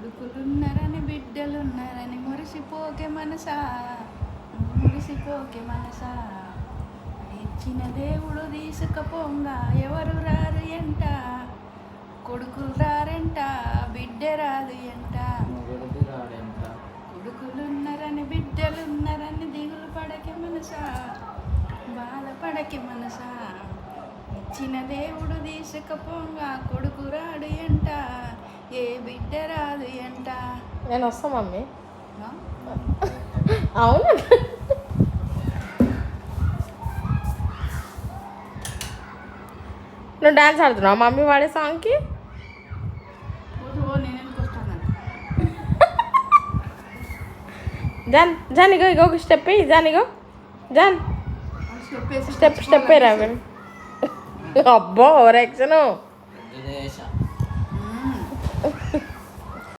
కొడుకులున్నారని బిడ్డలున్నారని మురిసిపోకే మనసా, మురిసిపోకే మనసా. ఇచ్చిన దేవుడు తీసుకపోంగా ఎవరు రారు ఎంట, కొడుకులు రారంట బిడ్డ రాదు ఎంట. కొడుకులున్నారని బిడ్డలున్నారని దిగులు పడకే మనసా, బాధపడకే మనసా. ఇచ్చిన దేవుడు తీసుకపోంగా కొడుకు రాడు ఎంట, ఏ బిడ్డ రాదు ఎంట. నేను వస్తా మమ్మీ. అవును, నువ్వు డాన్స్ ఆడుతున్నావు మమ్మీ వాడే సాంగ్కి. జాన్ జాన్ ఇగో ఇగో ఒక స్టెప్ జాన్ జాన్ స్టెప్ రావాలి. అబ్బో ఓవర్ యాక్షన్.